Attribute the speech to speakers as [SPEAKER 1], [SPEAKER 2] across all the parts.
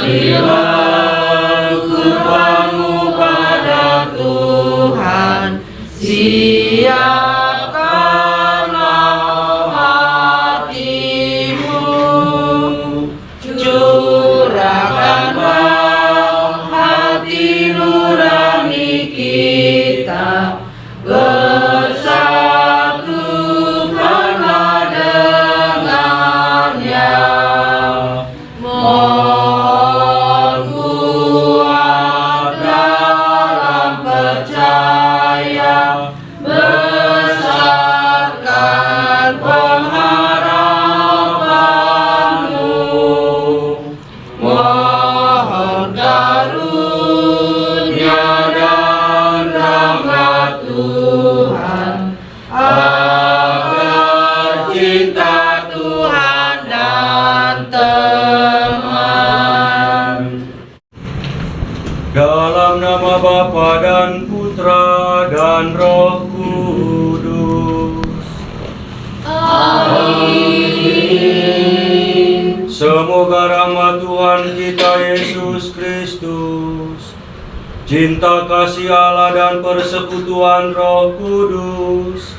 [SPEAKER 1] Berilah kurbanmu pada Tuhan, siapkanlah hatimu, curahkanlah hati nurani kita, bersatukanlah dengannya. Mohon kuat dalam percaya, besarkan pengharapanmu. Mohon karunia dan rahmat Tuhan, agar cinta Tuhan dan teman.
[SPEAKER 2] Dalam nama Bapa dan Putra dan Roh Kudus.
[SPEAKER 1] Amin.
[SPEAKER 2] Semoga rahmat Tuhan kita Yesus Kristus, cinta kasih Allah dan persekutuan Roh Kudus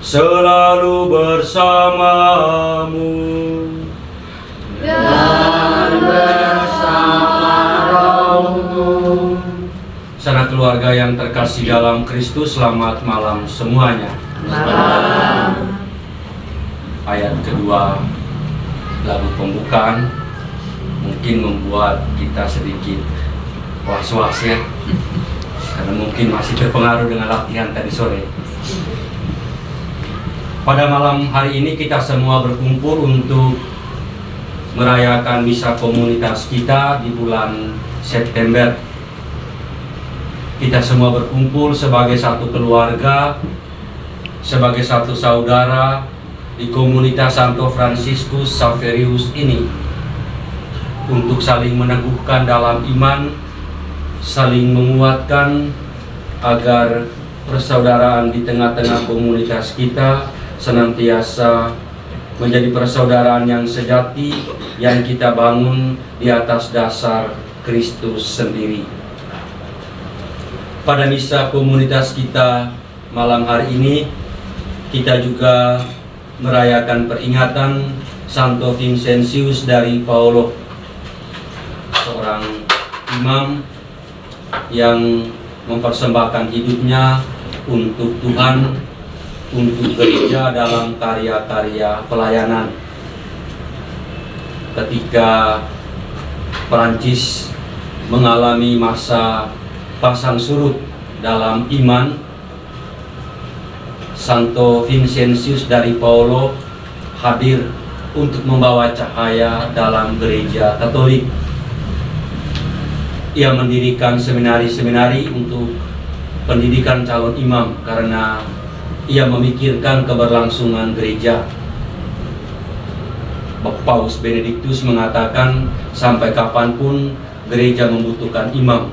[SPEAKER 2] selalu bersamamu.
[SPEAKER 1] Dan bersama rohmu.
[SPEAKER 2] Sanak keluarga yang terkasih dalam Kristus, selamat malam semuanya.
[SPEAKER 1] Malam.
[SPEAKER 2] Ayat kedua lagu pembukaan mungkin membuat kita sedikit was-was ya, karena mungkin masih terpengaruh dengan latihan tadi sore. Pada malam hari ini kita semua berkumpul untuk merayakan misa komunitas kita di bulan September. Kita semua berkumpul sebagai satu keluarga, sebagai satu saudara di komunitas Santo Fransiskus Xaverius ini, untuk saling meneguhkan dalam iman, saling menguatkan agar persaudaraan di tengah-tengah komunitas kita senantiasa menjadi persaudaraan yang sejati yang kita bangun di atas dasar Kristus sendiri. Pada misa komunitas kita malam hari ini, kita juga merayakan peringatan Santo Vincentius dari Paulo, seorang imam yang mempersembahkan hidupnya untuk Tuhan, untuk gereja dalam karya-karya pelayanan. Ketika Perancis mengalami masa pasang surut dalam iman, Santo Vincentius dari Paulo hadir untuk membawa cahaya dalam gereja Katolik. Ia mendirikan seminari-seminari untuk pendidikan calon imam karena ia memikirkan keberlangsungan gereja. Paus Benediktus mengatakan sampai kapanpun gereja membutuhkan imam,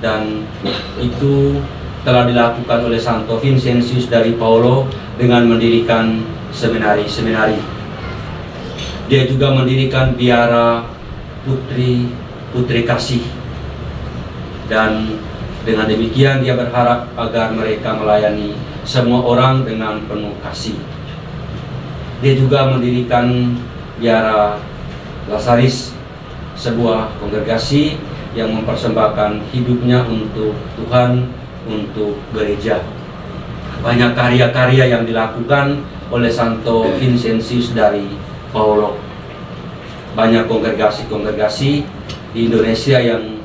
[SPEAKER 2] dan itu telah dilakukan oleh Santo Vincentius dari Paulo dengan mendirikan seminari-seminari. Dia juga mendirikan biara putri kasih, dan dengan demikian dia berharap agar mereka melayani semua orang dengan penuh kasih. Dia juga mendirikan biara Lasaris, sebuah kongregasi yang mempersembahkan hidupnya untuk Tuhan, untuk gereja. Banyak karya-karya yang dilakukan oleh Santo Vincentius dari Paulo. Banyak kongregasi-kongregasi di Indonesia yang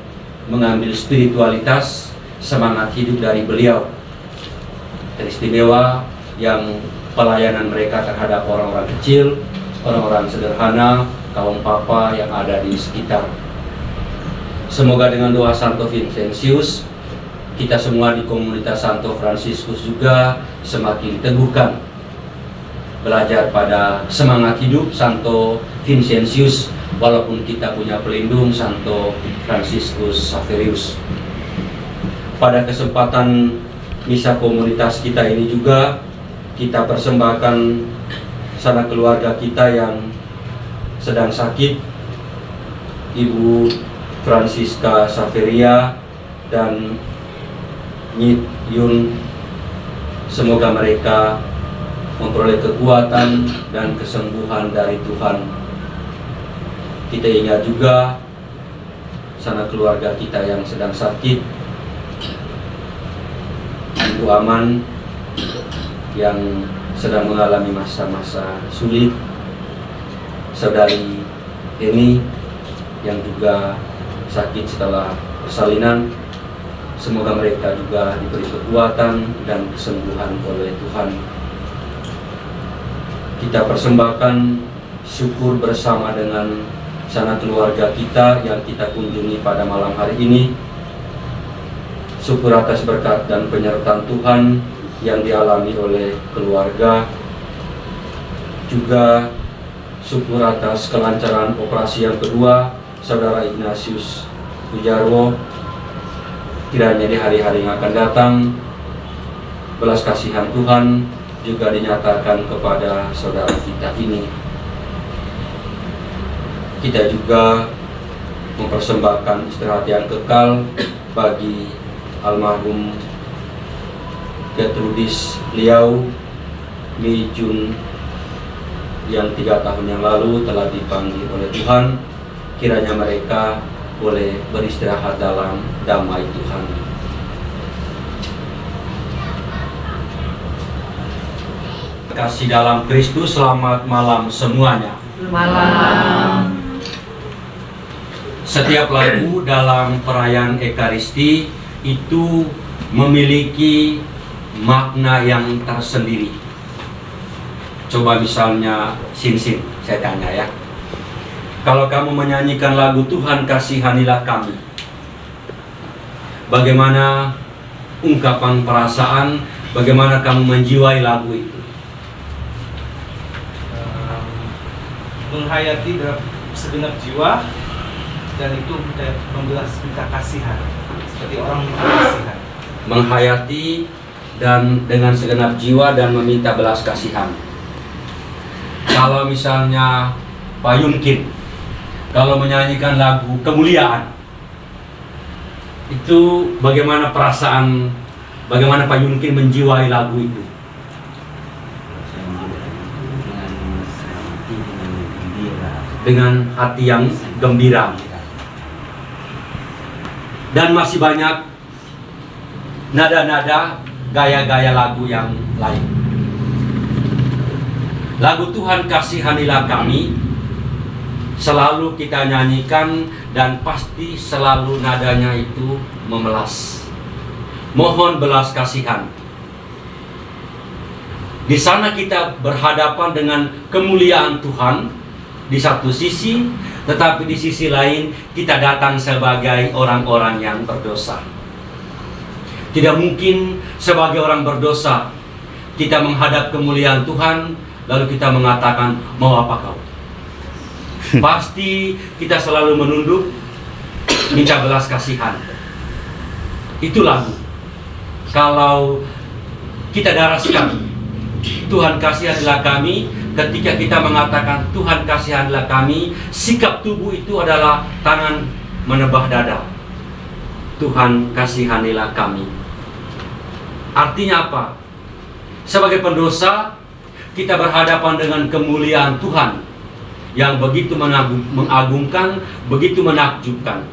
[SPEAKER 2] mengambil spiritualitas, semangat hidup dari beliau. Teristimewa yang pelayanan mereka terhadap orang-orang kecil, orang-orang sederhana, kaum papa yang ada di sekitar. Semoga dengan doa Santo Vincentius, kita semua di komunitas Santo Fransiskus juga semakin diteguhkan, belajar pada semangat hidup Santo Vincentius, walaupun kita punya pelindung Santo Fransiskus Xaverius. Pada kesempatan misa komunitas kita ini juga kita persembahkan sanak keluarga kita yang sedang sakit Ibu Francisca Saveria dan Nyit Yun. Semoga mereka memperoleh kekuatan dan kesembuhan dari Tuhan. Kita ingat juga sanak keluarga kita yang sedang sakit, Ibu Aman yang sedang mengalami masa-masa sulit, Saudari Eni yang juga sakit setelah persalinan. Semoga mereka juga diberi kekuatan dan kesembuhan oleh Tuhan. Kita persembahkan syukur bersama dengan sanak keluarga kita yang kita kunjungi pada malam hari ini. Syukur atas berkat dan penyertaan Tuhan yang dialami oleh keluarga. Juga syukur atas kelancaran operasi yang kedua Saudara Ignatius Ujarwo. Kiranya di hari-hari yang akan datang belas kasihan Tuhan juga dinyatakan kepada saudara kita ini. Kita juga mempersembahkan istirahat yang kekal bagi almarhum Gertrudis Liau Mi Jun yang 3 tahun yang lalu telah dipanggil oleh Tuhan. Kiranya mereka boleh beristirahat dalam damai Tuhan. Kasih dalam Kristus, selamat malam semuanya.
[SPEAKER 1] Malam.
[SPEAKER 2] Setiap lagu dalam perayaan Ekaristi itu memiliki makna yang tersendiri. Coba misalnya Sin-Sin, saya tanya ya. Kalau kamu menyanyikan lagu Tuhan Kasihanilah Kami, bagaimana ungkapan perasaan, bagaimana kamu menjiwai lagu itu?
[SPEAKER 3] Menghayati dalam segenap jiwa, dan itu membelas minta kasihan, seperti orang minta kasihan.
[SPEAKER 2] Menghayati dan dengan segenap jiwa dan meminta belas kasihan. Kalau misalnya Pak Yunkin, kalau menyanyikan lagu Kemuliaan, itu bagaimana perasaan, bagaimana Pak Yunkin menjiwai lagu itu? Dengan hati yang gembira. Dan masih banyak nada-nada, gaya-gaya lagu yang lain. Lagu Tuhan Kasihanilah Kami selalu kita nyanyikan dan pasti selalu nadanya itu memelas. Mohon belas kasihan. Di sana kita berhadapan dengan kemuliaan Tuhan di satu sisi, tetapi di sisi lain kita datang sebagai orang-orang yang berdosa. Tidak mungkin sebagai orang berdosa kita menghadap kemuliaan Tuhan lalu kita mengatakan, mau apa kau? Pasti kita selalu menunduk, minta belas kasihan. Itu lagu. Kalau kita daraskan Tuhan kasihanilah kami, ketika kita mengatakan Tuhan kasihanilah kami, sikap tubuh itu adalah tangan menebah dada. Tuhan kasihanilah kami. Artinya apa? Sebagai pendosa, kita berhadapan dengan kemuliaan Tuhan yang begitu mengagumkan, begitu menakjubkan.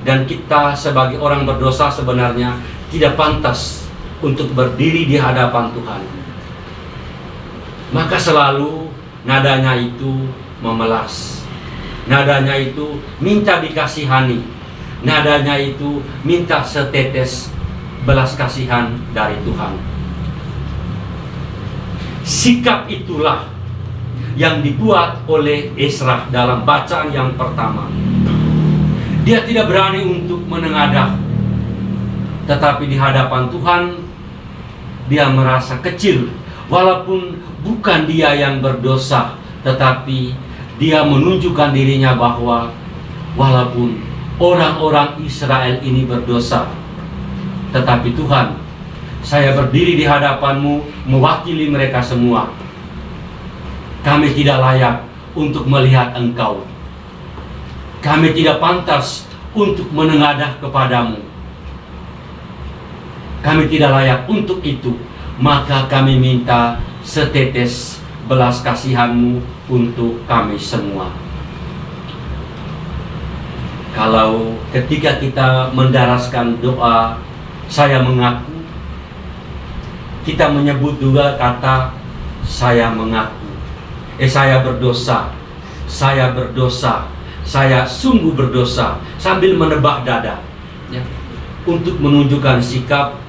[SPEAKER 2] Dan kita sebagai orang berdosa sebenarnya tidak pantas untuk berdiri di hadapan Tuhan. Maka selalu nadanya itu memelas. Nadanya itu minta dikasihani. Nadanya itu minta setetes belas kasihan dari Tuhan. Sikap itulah yang dibuat oleh Esra dalam bacaan yang pertama. Dia tidak berani untuk menengadah, tetapi di hadapan Tuhan dia merasa kecil. Walaupun bukan dia yang berdosa, tetapi dia menunjukkan dirinya bahwa walaupun orang-orang Israel ini berdosa, tetapi Tuhan, saya berdiri di hadapanmu mewakili mereka semua. Kami tidak layak untuk melihat Engkau. Kami tidak pantas untuk menengadah kepadamu. Kami tidak layak untuk itu. Maka kami minta setetes belas kasihan-Mu untuk kami semua. Kalau ketika kita mendaraskan doa, saya mengaku, kita menyebut juga kata saya mengaku. Saya berdosa, saya berdosa, saya sungguh berdosa, sambil menebak dada, ya, untuk menunjukkan sikap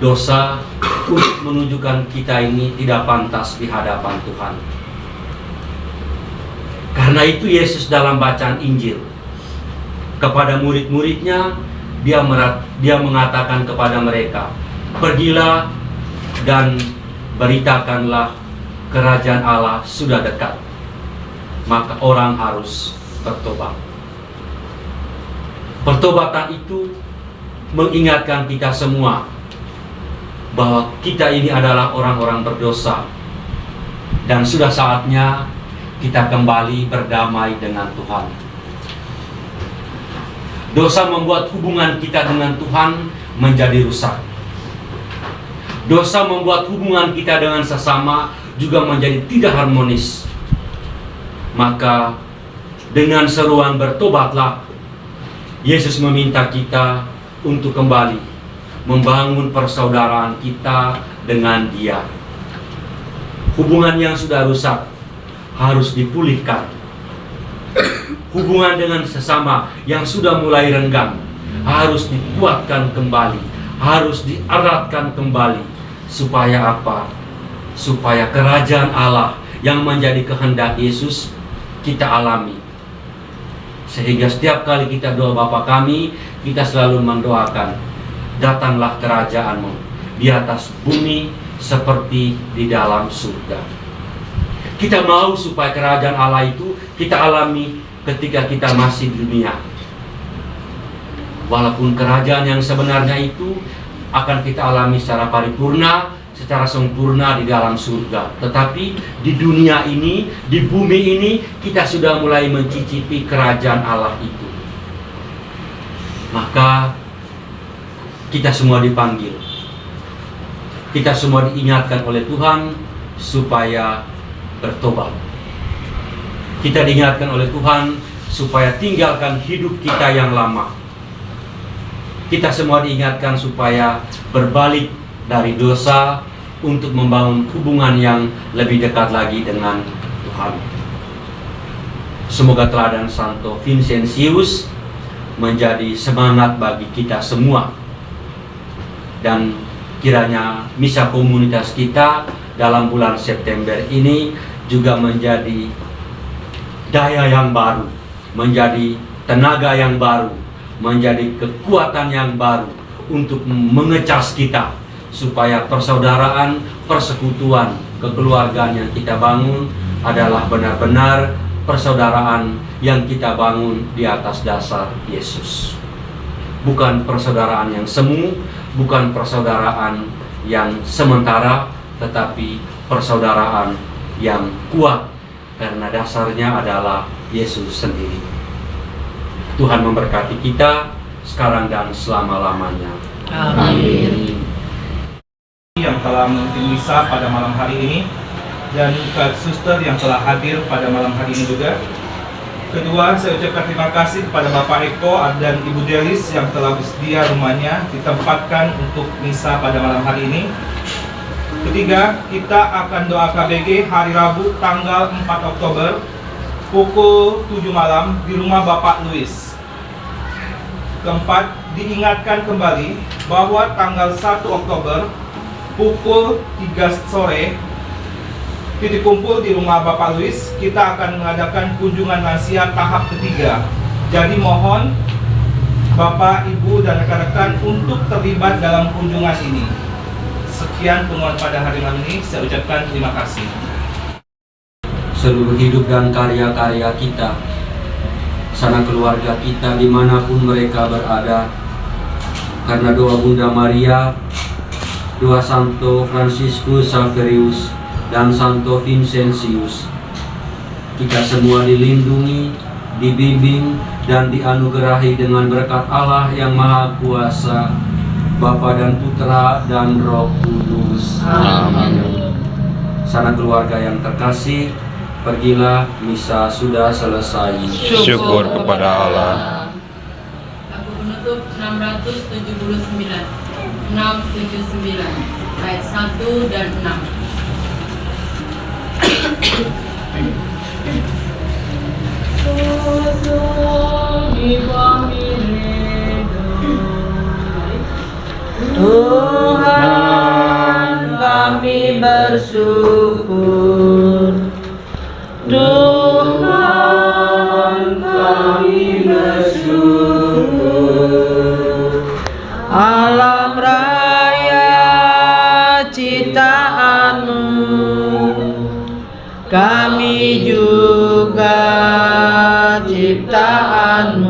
[SPEAKER 2] dosa, untuk menunjukkan kita ini tidak pantas di hadapan Tuhan. Karena itu Yesus dalam bacaan Injil kepada murid-muridnya, dia mengatakan kepada mereka, pergilah dan beritakanlah kerajaan Allah sudah dekat. Maka orang harus bertobat. Pertobatan itu mengingatkan kita semua bahwa kita ini adalah orang-orang berdosa, dan sudah saatnya kita kembali berdamai dengan Tuhan. Dosa membuat hubungan kita dengan Tuhan menjadi rusak. Dosa membuat hubungan kita dengan sesama juga menjadi tidak harmonis. Maka dengan seruan bertobatlah, Yesus meminta kita untuk kembali membangun persaudaraan kita dengan Dia. Hubungan yang sudah rusak harus dipulihkan. Hubungan dengan sesama yang sudah mulai renggang harus dikuatkan kembali, harus dieratkan kembali. Supaya apa? Supaya kerajaan Allah yang menjadi kehendak Yesus kita alami. Sehingga setiap kali kita doa Bapa kami, kita selalu mendoakan, datanglah kerajaan-Mu di atas bumi seperti di dalam surga. Kita mau supaya kerajaan Allah itu kita alami ketika kita masih di dunia. Walaupun kerajaan yang sebenarnya itu akan kita alami secara paripurna, secara sempurna di dalam surga. Tetapi di dunia ini, di bumi ini, kita sudah mulai mencicipi kerajaan Allah itu. Maka kita semua dipanggil, kita semua diingatkan oleh Tuhan supaya bertobat. Kita diingatkan oleh Tuhan supaya tinggalkan hidup kita yang lama. Kita semua diingatkan supaya berbalik dari dosa untuk membangun hubungan yang lebih dekat lagi dengan Tuhan. Semoga teladan Santo Vincentius menjadi semangat bagi kita semua, dan kiranya misa komunitas kita dalam bulan September ini juga menjadi daya yang baru, menjadi tenaga yang baru, menjadi kekuatan yang baru untuk mengecas kita, supaya persaudaraan, persekutuan, kekeluargaan yang kita bangun adalah benar-benar persaudaraan yang kita bangun di atas dasar Yesus. Bukan persaudaraan yang semu, bukan persaudaraan yang sementara, tetapi persaudaraan yang kuat, karena dasarnya adalah Yesus sendiri. Tuhan memberkati kita sekarang dan selama-lamanya.
[SPEAKER 1] Amin.
[SPEAKER 3] Yang telah memimpin misa pada malam hari ini, dan Kak Suster yang telah hadir pada malam hari ini juga. Kedua, saya ucapkan terima kasih kepada Bapak Eko dan Ibu Delis yang telah bersedia rumahnya ditempatkan untuk misa pada malam hari ini. Ketiga, kita akan doa KBG hari Rabu tanggal 4 Oktober pukul 7 malam di rumah Bapak Louis. Keempat, diingatkan kembali bahwa tanggal 1 Oktober pukul 3 sore titik kumpul di rumah Bapak Louis, kita akan mengadakan kunjungan lansia tahap ketiga. Jadi mohon Bapak, Ibu, dan rekan-rekan untuk terlibat dalam kunjungan ini. Sekian temuan pada hari malam ini, saya ucapkan terima kasih.
[SPEAKER 2] Seluruh hidup dan karya-karya kita, sanak keluarga kita dimanapun mereka berada, karena doa Bunda Maria, doa Santo Franciscus Xaverius, dan Santo Vincentius, kita semua dilindungi, dibimbing, dan dianugerahi dengan berkat Allah yang Maha Kuasa, Bapa dan Putra dan Roh Kudus.
[SPEAKER 1] Amin.
[SPEAKER 2] Sanak keluarga yang terkasih, pergilah, misa sudah selesai.
[SPEAKER 1] Syukur kepada Allah.
[SPEAKER 4] Lagu penutup 679 ayat 1 dan 6.
[SPEAKER 5] Tuhan, kami bersyukur. Tuhan, kami bersyukur. Alam raya ciptaan-Mu, kami juga ciptaan-Mu.